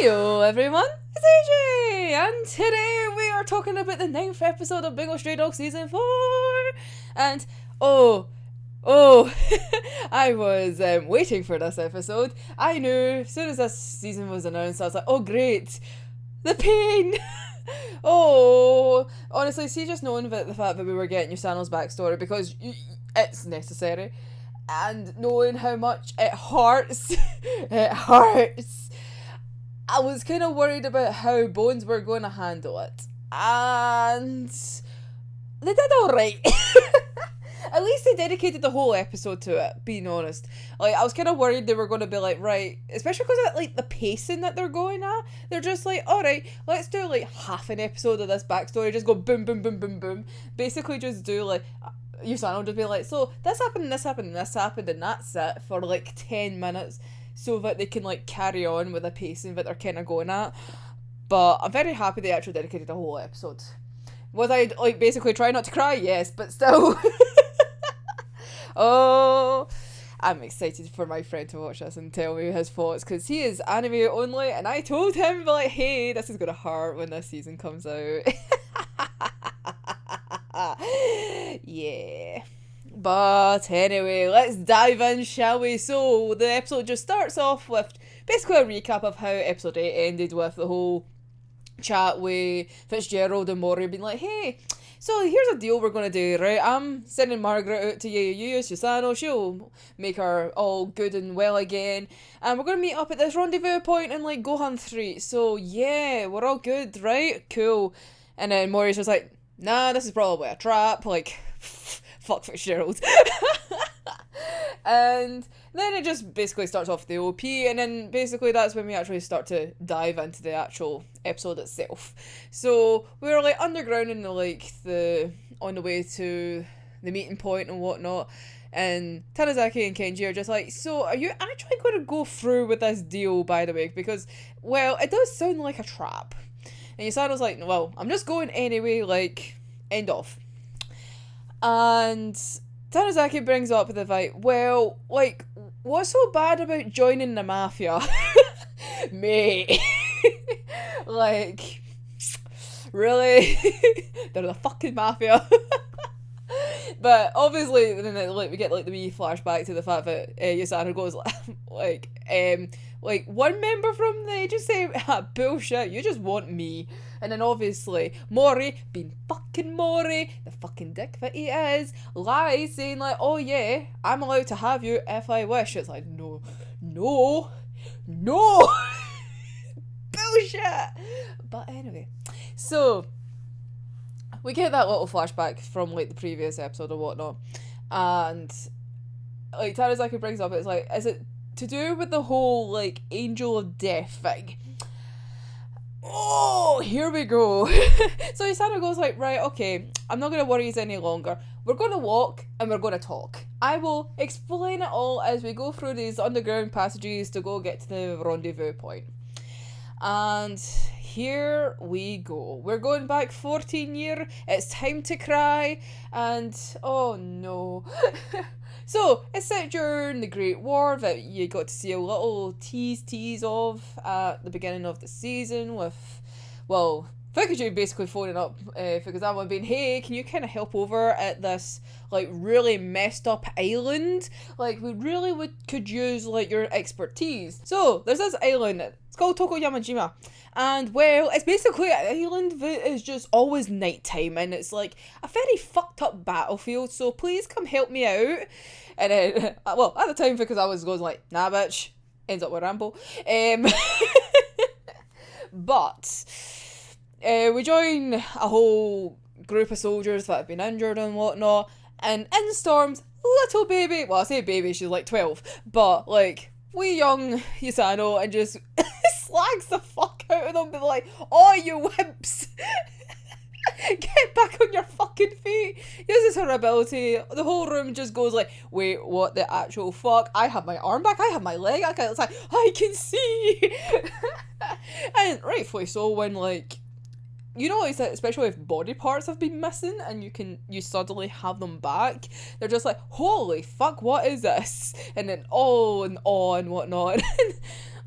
Heyo everyone, it's AJ, and today we are talking about the 9th episode of Bungo Stray Dogs Season 4, and oh, I was waiting for this episode. I knew as soon as this season was announced, I was like, oh great, the pain! Oh, honestly, see, just knowing that the fact that we were getting Yosano's backstory, because it's necessary, and knowing how much it hurts, it hurts. I was kind of worried about how Bones were going to handle it, and they did alright. At least they dedicated the whole episode to it, being honest. Like, I was kind of worried they were going to be like, right, especially because of, like, the pacing that they're going at. They're just like, alright, let's do, like, half an episode of this backstory, just go boom, boom, boom, boom, boom. Basically just do, like, Yosano will just be like, so, this happened, and this happened, and this happened, and that's it for, like, 10 minutes. So that they can, like, carry on with the pacing that they're kind of going at. But I'm very happy they actually dedicated a whole episode. Was I, like, basically trying not to cry? Yes, but still. Oh, I'm excited for my friend to watch this and tell me his thoughts, because he is anime only, and I told him, like, hey, this is going to hurt when this season comes out. Yeah. But anyway, let's dive in, shall we? So, the episode just starts off with basically a recap of how episode 8 ended, with the whole chat with Fitzgerald and Mori being like, hey, so here's a deal we're going to do, right? I'm sending Margaret out to Yosano, she'll make her all good and well again, and we're going to meet up at this rendezvous point in, like, Gohan 3, so yeah, we're all good, right? Cool. And then Mori's just like, nah, this is probably a trap, like, fuck Fitzgerald. And then it just basically starts off the OP, and then basically that's when we actually start to dive into the actual episode itself. So we were, like, underground in on the way to the meeting point and whatnot, and Tanizaki and Kenji are just like, so are you actually going to go through with this deal, by the way? Because, well, it does sound like a trap. And Yosano's like, well, I'm just going anyway, like, end off. And Tanizaki brings up the fight, well, like, what's so bad about joining the mafia? Mate. Like, really? They're the fucking mafia. But obviously, then we get, like, the wee flashback to the fact that Yosano goes, like, one member from the agency, bullshit, you just want me. And then obviously, Mori, being fucking Mori, the fucking dick that he is, lies, saying like, oh yeah, I'm allowed to have you if I wish. It's like, no. Bullshit. But anyway, so we get that little flashback from, like, the previous episode or whatnot, and, like, Tanizaki brings up, it's like, is it to do with the whole, like, angel of death thing? Oh, here we go. So Yosano goes like, right, okay, I'm not going to worry any longer. We're going to walk and we're going to talk. I will explain it all as we go through these underground passages to go get to the rendezvous point. And here we go. We're going back 14 years. It's time to cry. And, oh no. So, it's set during the Great War that you got to see a little tease of at the beginning of the season with, well, Fukuji basically phoning up Fukuzawa being, hey, can you kind of help over at this, like, really messed up island? Like, we really could use, like, your expertise. So, there's this island, it's called Tokoyamajima, and, well, it's basically an island that is just always nighttime, and it's, like, a very fucked up battlefield, so please come help me out. And then, well, at the time, Fukuzawa goes like, nah, bitch, ends up with Ranpo. But we join a whole group of soldiers that have been injured and whatnot, and in storms little baby, well, I say baby, she's like 12, but, like, wee young Yosano, and just slags the fuck out of them, be like, oh, you wimps! Get back on your fucking feet! Uses her ability, the whole room just goes like, wait, what the actual fuck? I have my arm back, I have my leg, it's like, I can see! And rightfully so, when, like, you know, especially if body parts have been missing and you suddenly have them back, they're just like, holy fuck, what is this? And then on and whatnot.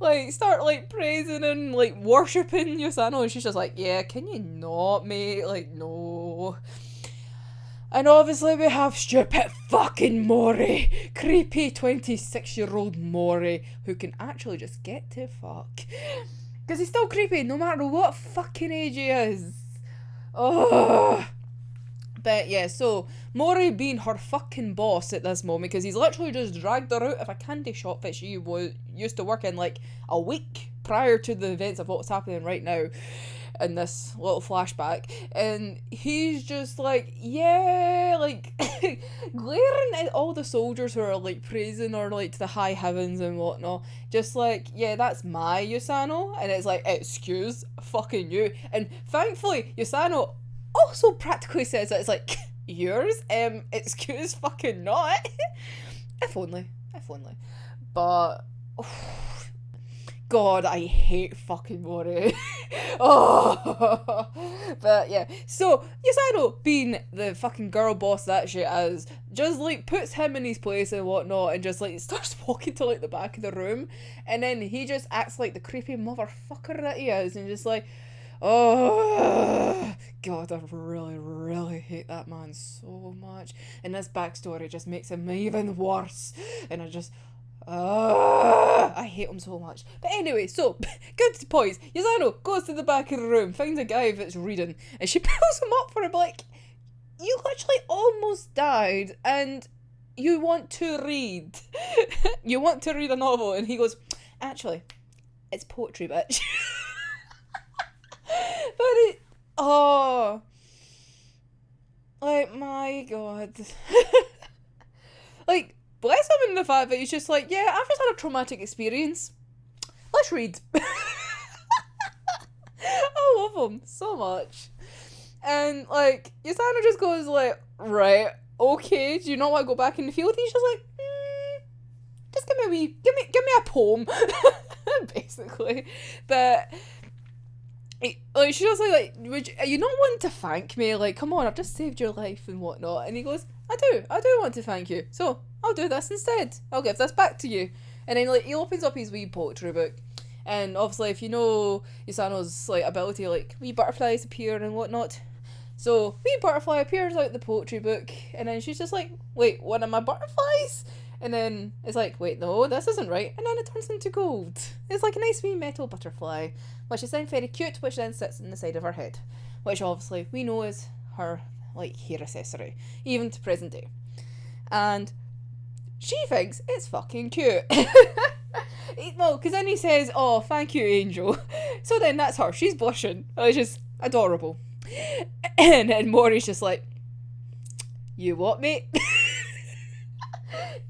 like, start, like, praising and, like, worshipping Yosano, and she's just like, yeah, can you not, mate? Like, no. And obviously we have stupid fucking Mori. Creepy 26-year-old Mori, who can actually just get to fuck. Because he's still creepy no matter what fucking age he is. Oh. But yeah, so Mori being her fucking boss at this moment, because he's literally just dragged her out of a candy shop that she used to work in like a week prior to the events of what's happening right now in this little flashback, and he's just like, yeah, like glaring at all the soldiers who are like praising her like to the high heavens and whatnot, just like, yeah, that's my Yosano, and it's like, excuse fucking you. And thankfully Yosano also practically says that it's like, yours? Excuse fucking not. If only. But God, I hate fucking Mori. Oh. But yeah, so Yosano, being the fucking girl boss that she is, just like puts him in his place and whatnot, and just like starts walking to like the back of the room, and then he just acts like the creepy motherfucker that he is, and just like, oh God, I really, really hate that man so much. And this backstory just makes him even worse. And I hate him so much. But anyway, so, good points. Yosano goes to the back of the room, finds a guy that's reading, and she pulls him up for him like, you literally almost died, and you want to read. You want to read a novel. And he goes, actually, it's poetry, bitch. But like, my God. Like, bless him in the fact that he's just like, yeah, I've just had a traumatic experience. Let's read. I love him so much. And, like, Yosano just goes like, right, okay, do you not want to go back in the field? He's just like, just give me a poem. Basically. But like, she's just like, are you not wanting to thank me? Like, come on, I've just saved your life and whatnot. And he goes, I do want to thank you. So I'll do this instead. I'll give this back to you. And then like he opens up his wee poetry book, and obviously if you know Yosano's like ability, like wee butterflies appear and whatnot. So wee butterfly appears out the poetry book, and then she's just like, wait, one of my butterflies? And then it's like, wait, no, this isn't right. And then it turns into gold. It's like a nice wee metal butterfly, which is then very cute, which then sits in the side of her head, which obviously we know is her like hair accessory, even to present day. And she thinks it's fucking cute. Well, because then he says, oh, thank you, Angel. So then that's her. She's blushing. It's just adorable. And then Maury's just like, you what, mate?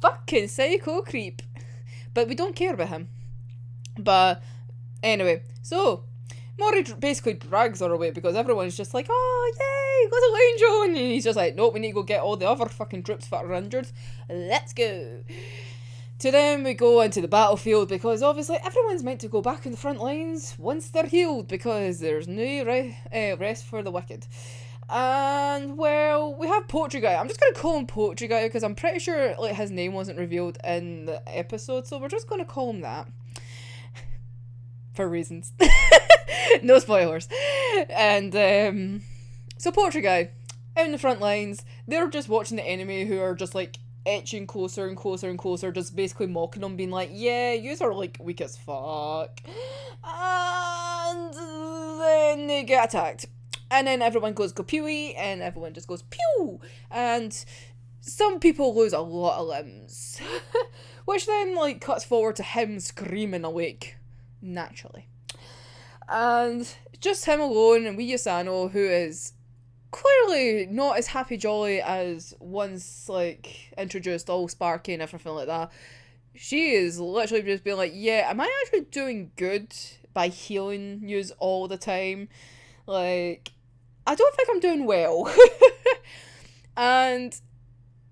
Fucking psycho creep. But we don't care about him. But anyway, so Maury basically drags her away because everyone's just like, oh, yay, little Angel. And he's just like, nope, we need to go get all the other fucking troops that are injured. Let's go. To then we go into the battlefield because obviously everyone's meant to go back in the front lines once they're healed because there's no rest for the wicked. And well, we have Poetry Guy. I'm just going to call him Poetry Guy because I'm pretty sure like his name wasn't revealed in the episode, so we're just going to call him that. For reasons. No spoilers. And so Poetry Guy, out in the front lines, they're just watching the enemy who are just like etching closer and closer and closer, just basically mocking them, being like, yeah, yous are like weak as fuck. And then they get attacked. And then everyone goes pewy, and everyone just goes pew. And some people lose a lot of limbs. Which then like cuts forward to him screaming awake. Naturally. And just him alone, and wee Yosano, who is clearly not as happy jolly as once like introduced, all sparky and everything like that. She is literally just being like, yeah, am I actually doing good by healing yous all the time? Like, I don't think I'm doing well. And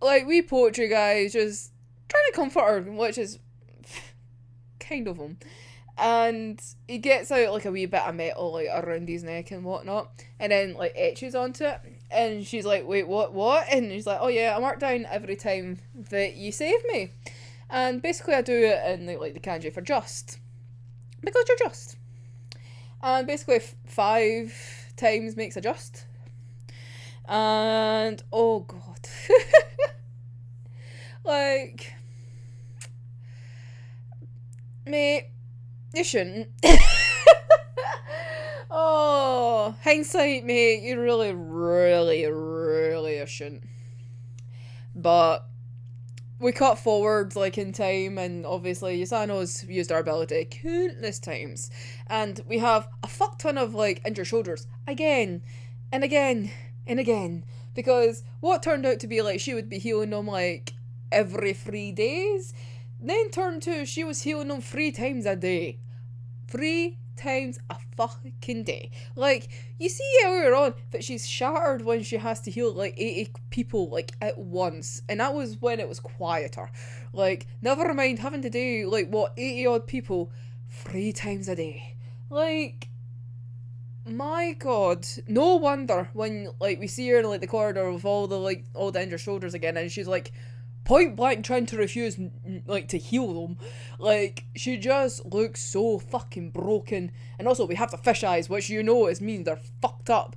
like wee Poetry Guy is just trying to comfort her, which is kind of him. And he gets out like a wee bit of metal like around his neck and whatnot, and then like etches onto it, and she's like, wait, what? And he's like, oh yeah, I mark down every time that you save me. And basically I do it in like the kanji for just. because you're just. And basically 5 times makes a just. And oh god. Like, mate, you shouldn't. Oh, hindsight, mate, you really, really, really shouldn't. But we cut forward, like, in time, and obviously Yosano's used our ability countless times. And we have a fuck ton of, like, injured shoulders. Again, and again, and again. Because what turned out to be, like, she would be healing them, like, every 3 days, then turned to she was healing them 3 times a day. 3 times a fucking day. Like, you see earlier on that she's shattered when she has to heal like 80 people like at once, and that was when it was quieter. Like, never mind having to do like what 80 odd people 3 times a day. Like, my god, no wonder when like we see her in like the corridor with all the injured shoulders again, and she's like point blank trying to refuse like to heal them. Like, she just looks so fucking broken. And also we have the fish eyes, which you know is mean they're fucked up.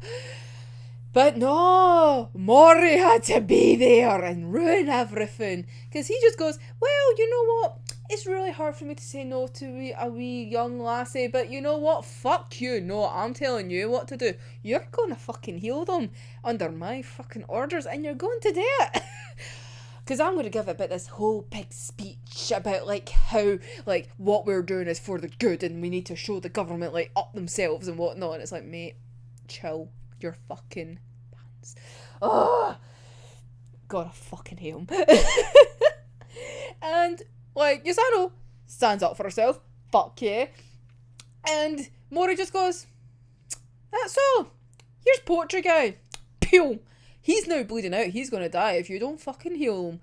But no, Mori had to be there and ruin everything, because he just goes, well, you know what, it's really hard for me to say no to a wee young lassie, but you know what, fuck you, no, I'm telling you what to do. You're gonna fucking heal them under my fucking orders, and you're going to do it. Because I'm going to give a bit this whole big speech about, like, how, like, what we're doing is for the good and we need to show the government, like, up themselves and whatnot. And it's like, mate, chill your fucking pants. Oh, God, I fucking hate him. And, like, Yosano stands up for herself. Fuck yeah. And Mori just goes, that's all. Here's poetry guy. Pew. He's now bleeding out. He's going to die if you don't fucking heal him.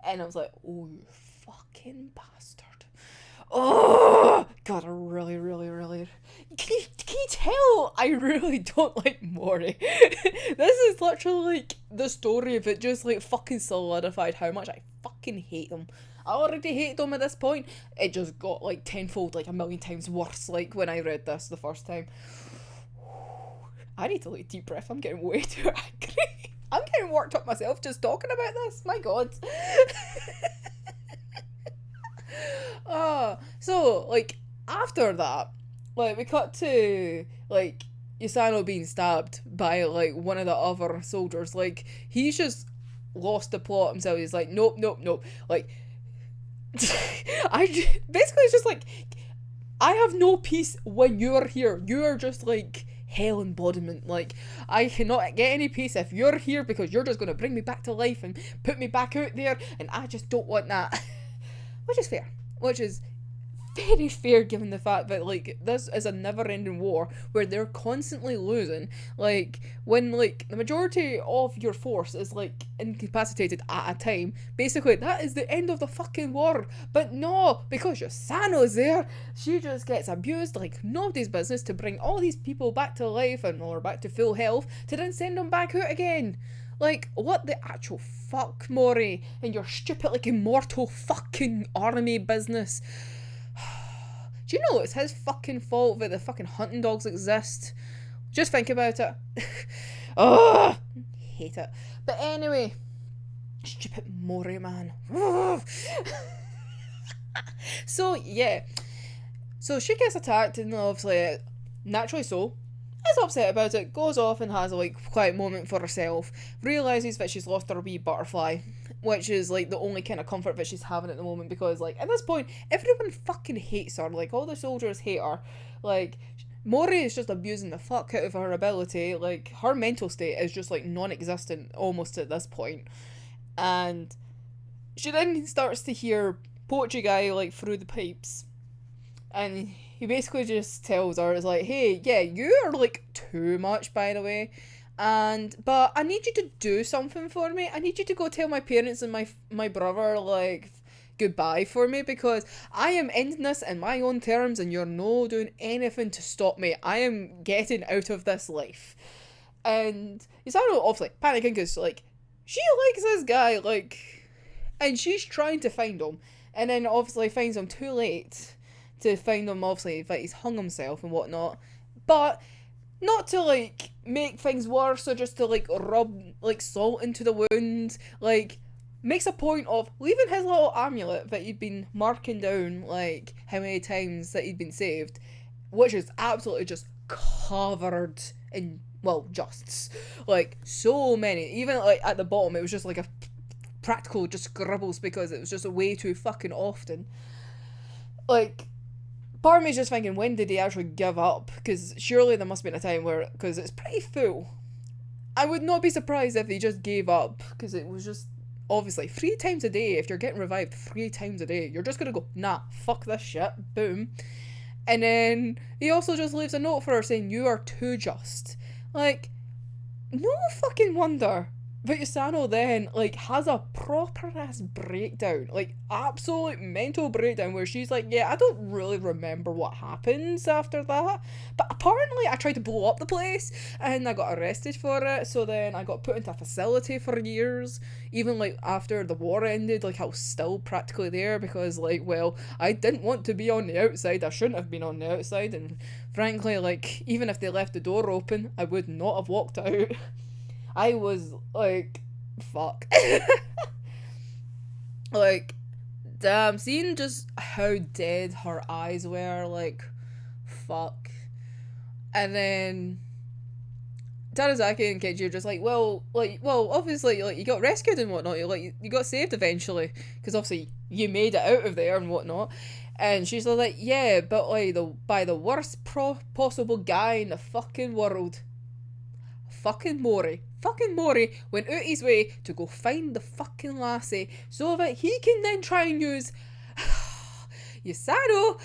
And I was like, oh, you fucking bastard. Oh, God, I really, really, really... Can you tell I really don't like Mori? This is literally, like, the story of it just, like, fucking solidified how much I fucking hate him. I already hate them at this point. It just got, like, tenfold, like, a million times worse, like, when I read this the first time. I need to, like, deep breath. I'm getting way too angry. I'm getting worked up myself just talking about this. My god. So, like, after that, like, we cut to, like, Yosano being stabbed by, like, one of the other soldiers. Like, he's just lost the plot himself. He's like, nope. Like, basically it's just like, I have no peace when you're here. You're just, like, hell embodiment. Like, I cannot get any peace if you're here, because you're just going to bring me back to life and put me back out there, and I just don't want that. Which is fair. Which is very fair, given the fact that, like, this is a never-ending war where they're constantly losing. Like, when, like, the majority of your force is, like, incapacitated at a time, basically that is the end of the fucking war. But no, because Yosano's there, she just gets abused like nobody's business to bring all these people back to life and or back to full health, to then send them back out again. Like, what the actual fuck, Mori, and your stupid, like, immortal fucking army business. Do you know it's his fucking fault that the fucking hunting dogs exist? Just think about it. Oh, hate it. But anyway, stupid Mori, man. So, yeah. So she gets attacked, and obviously, naturally so, is upset about it, goes off and has a, like, quiet moment for herself, realises that she's lost her wee butterfly, which is, like, the only kind of comfort that she's having at the moment, because, like, at this point, everyone fucking hates her. Like, all the soldiers hate her. Like, Mori is just abusing the fuck out of her ability. Like, her mental state is just, like, non-existent almost at this point. And she then starts to hear Poetry Guy, like, through the pipes. And he basically just tells her, it's like, hey, yeah, you are, like, too much, by the way. But I need you to do something for me. I need you to go tell my parents and my brother, like, goodbye for me, because I am ending this in my own terms and you're no doing anything to stop me. I am getting out of this life. And Yosano obviously panicking because, like, she likes this guy, like, and she's trying to find him, and then obviously finds him too late to find him. Obviously, that he's hung himself and whatnot, but not to like make things worse or just to like rub like salt into the wound. Like, makes a point of leaving his little amulet that he'd been marking down like how many times that he'd been saved, which is absolutely just covered in, well, justs. Like, so many. Even like at the bottom it was just like a practical just scribbles because it was just way too fucking often. Like, part of me's just thinking, when did he actually give up? Because surely there must have been a time where, because it's pretty full. I would not be surprised if he just gave up, because it was just, obviously, 3 times a day. If you're getting revived 3 times a day, you're just gonna go, nah, fuck this shit, boom. And then he also just leaves a note for her saying, you are too just. Like, no fucking wonder. But Yosano then, like, has a proper-ass breakdown. Like, absolute mental breakdown where she's like, yeah, I don't really remember what happens after that. But apparently I tried to blow up the place and I got arrested for it. So then I got put into a facility for years. Even, like, after the war ended, like, I was still practically there because, like, well, I didn't want to be on the outside. I shouldn't have been on the outside. And frankly, like, even if they left the door open, I would not have walked out. I was like, fuck. Like, damn, seeing just how dead her eyes were, like, fuck. And then Tarazaki and Keiji are just like, well, obviously, like, you got rescued and whatnot, you got saved eventually, because obviously you made it out of there and whatnot. And she's like, yeah, but like, by the worst possible guy in the fucking world. Fucking Mori went out his way to go find the fucking lassie so that he can then try and use Yosano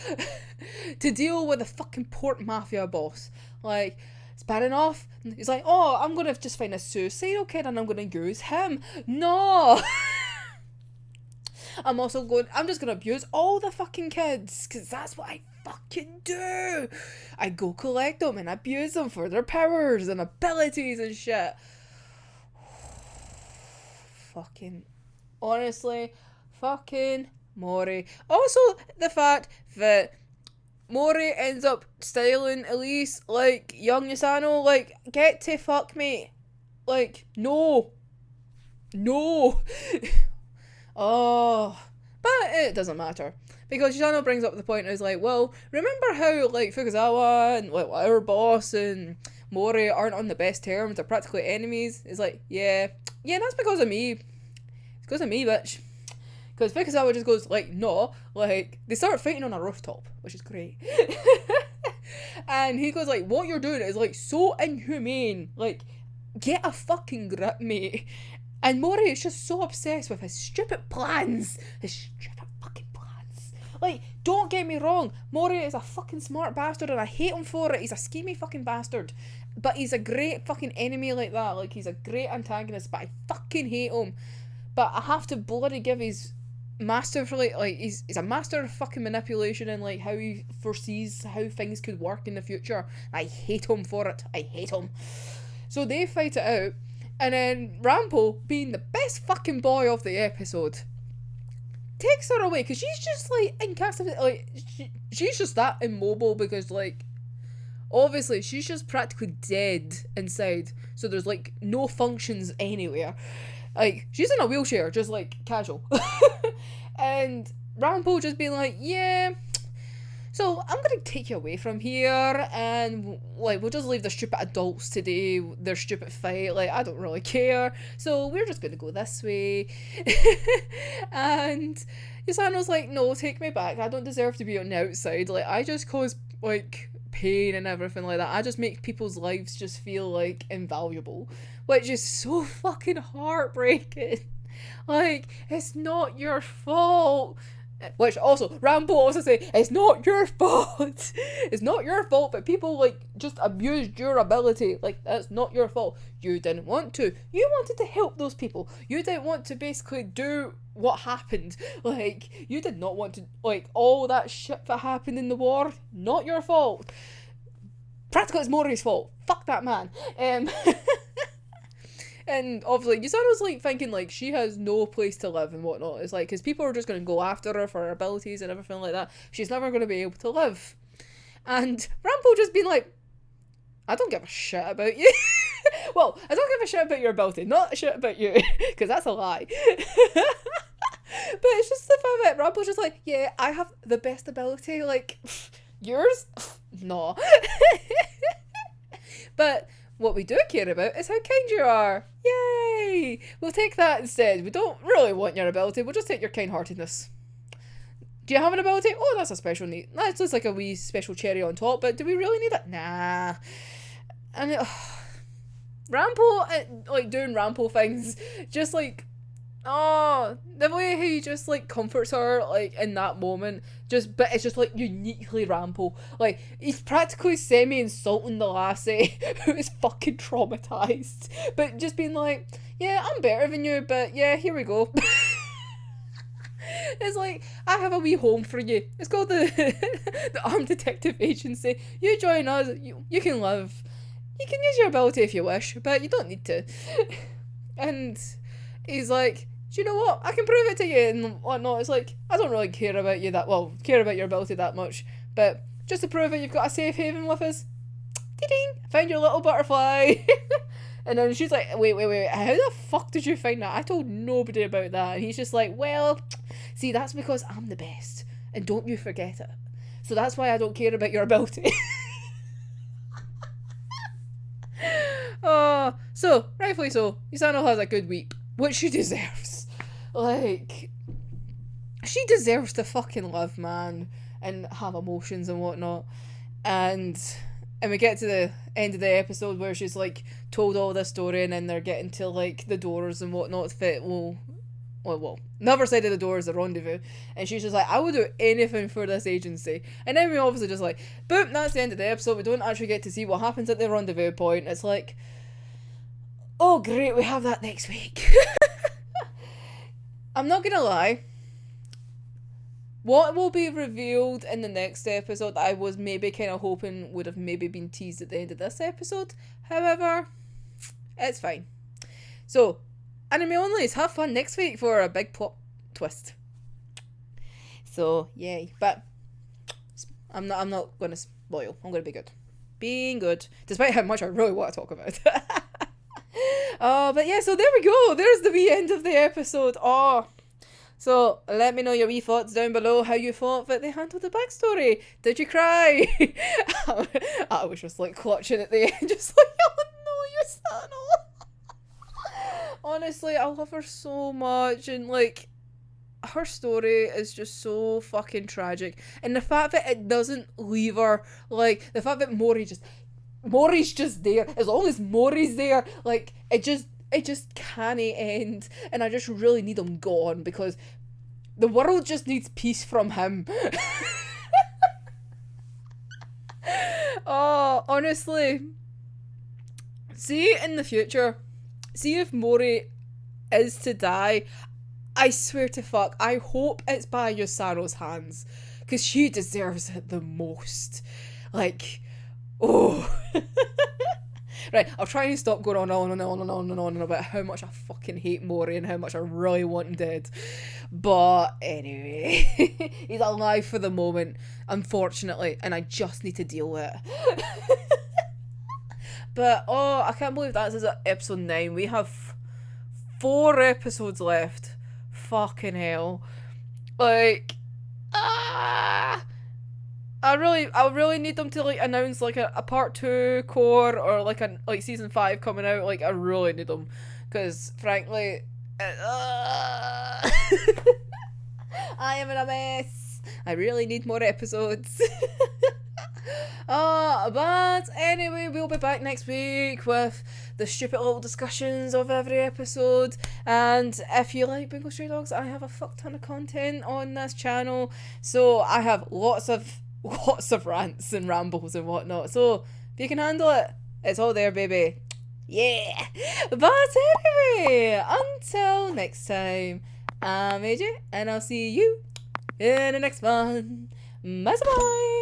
to deal with the fucking port mafia boss. Like, it's bad enough. He's like, oh, I'm gonna just find a suicidal kid and I'm gonna use him. No! I'm just gonna abuse all the fucking kids, because that's what I fucking do. I go collect them and abuse them for their powers and abilities and shit. Fucking, honestly, fucking Mori. Also, the fact that Mori ends up styling Elise like young Yosano, like, get to fuck me. Like, no. Oh, but it doesn't matter, because Yosano brings up the point and is like, well, remember how, like, Fukuzawa and, like, our boss and Mori aren't on the best terms, they're practically enemies? It's like, yeah, that's because of me. It's because of me, bitch. Because Fukuzawa just goes, like, no, like, they start fighting on a rooftop, which is great. And he goes, like, what you're doing is, like, so inhumane, like, get a fucking grip, mate. And Mori is just so obsessed with his stupid plans. His stupid fucking plans. Like, don't get me wrong, Mori is a fucking smart bastard and I hate him for it. He's a schemy fucking bastard. But he's a great fucking enemy like that. Like, he's a great antagonist, but I fucking hate him. But I have to bloody give his masterfully, like, he's a master of fucking manipulation and, like, how he foresees how things could work in the future. I hate him for it. I hate him. So they fight it out. And then Ranpo, being the best fucking boy of the episode, takes her away because she's just like incapacitated. Like, she's just that immobile because, like, obviously she's just practically dead inside. So there's, like, no functions anywhere. Like, she's in a wheelchair, just, like, casual. And Ranpo just being like, yeah, so I'm gonna take you away from here and, like, we'll just leave the stupid adults today, their stupid fight, like, I don't really care, so we're just gonna go this way. And Yosano's like, no, take me back, I don't deserve to be on the outside, like, I just cause, like, pain and everything like that, I just make people's lives just feel, like, invaluable, which is so fucking heartbreaking. Like, it's not your fault. Which also, Ranpo also say, it's not your fault. It's not your fault, but people, like, just abused your ability. Like, that's not your fault. You didn't want to. You wanted to help those people. You didn't want to basically do what happened. Like, you did not want to, like, all that shit that happened in the war. Not your fault. Practically it's Mori's fault. Fuck that man. And obviously, Yosano's like thinking like she has no place to live and whatnot. It's like, because people are just going to go after her for her abilities and everything like that. She's never going to be able to live. And Ranpo just been like, I don't give a shit about you. Well, I don't give a shit about your ability, not a shit about you, because that's a lie. But it's just the fact that Ranpo's just like, yeah, I have the best ability, like, yours? No. But what we do care about is how kind you are. Yay! We'll take that instead. We don't really want your ability, we'll just take your kind-heartedness. Do you have an ability? Oh, that's a special need. That's just like a wee special cherry on top, but do we really need it? Nah. And Ranpo, like, doing Ranpo things, just like, oh, the way he just like comforts her, like, in that moment, but it's just like uniquely Ranpo. Like, he's practically semi-insulting the lassie who is fucking traumatized, but just being like, yeah, I'm better than you, but yeah, here we go. It's like, I have a wee home for you. It's called the Armed Detective Agency. You join us, you can live. You can use your ability if you wish, but you don't need to. And he's like, do you know what? I can prove it to you and whatnot. It's like, I don't really care about you care about your ability that much, but just to prove it, you've got a safe haven with us. Ding! Found your little butterfly. And then she's like, wait, how the fuck did you find that? I told nobody about that. And he's just like, well, see, that's because I'm the best, and don't you forget it. So that's why I don't care about your ability. So, rightfully so, Yosano has a good week, which she deserves. Like, she deserves to fucking live, man, and have emotions and whatnot. And we get to the end of the episode where she's, like, told all this story, and then they're getting to, like, the doors and whatnot that will... Well, the other side of the door is the rendezvous, and she's just like, I will do anything for this agency. And then we obviously just like, boom, that's the end of the episode. We don't actually get to see what happens at the rendezvous point. It's like, oh great, we have that next week. I'm not gonna lie, what will be revealed in the next episode I was maybe kind of hoping would have maybe been teased at the end of this episode. However, it's fine. So, anime onlys, have fun next week for a big plot twist. So, yay. But I'm not going to spoil. I'm going to be good. Being good. Despite how much I really want to talk about. But yeah, so there we go. There's the wee end of the episode. So let me know your wee thoughts down below, how you thought that they handled the backstory. Did you cry? I was just like clutching at the end, just like, oh no, Yosano. Honestly, I love her so much, and like, her story is just so fucking tragic, and the fact that it doesn't leave her, like, the fact that Mori's just there, as long as Mori's there, like, it just can't end, and I just really need him gone, because the world just needs peace from him. Oh, honestly, see in the future, see if Mori is to die, I swear to fuck, I hope it's by Yosano's hands, because she deserves it the most. Like, oh. Right, I'll try and stop going on about how much I fucking hate Mori and how much I really want him dead. But anyway, he's alive for the moment, unfortunately, and I just need to deal with it. But, oh, I can't believe that's episode 9. We have 4 episodes left. Fucking hell. Like, I really need them to, like, announce, like, a part 2 core, or, like, season 5 coming out. Like, I really need them. Because, frankly, I am in a mess. I really need more episodes. But anyway, we'll be back next week with the stupid little discussions of every episode. And if you like Bungo Stray Dogs, I have a fuck ton of content on this channel. So I have lots of rants and rambles and whatnot. So if you can handle it, it's all there, baby. Yeah. But anyway, until next time, I'm AJ, and I'll see you in the next one. Bye bye.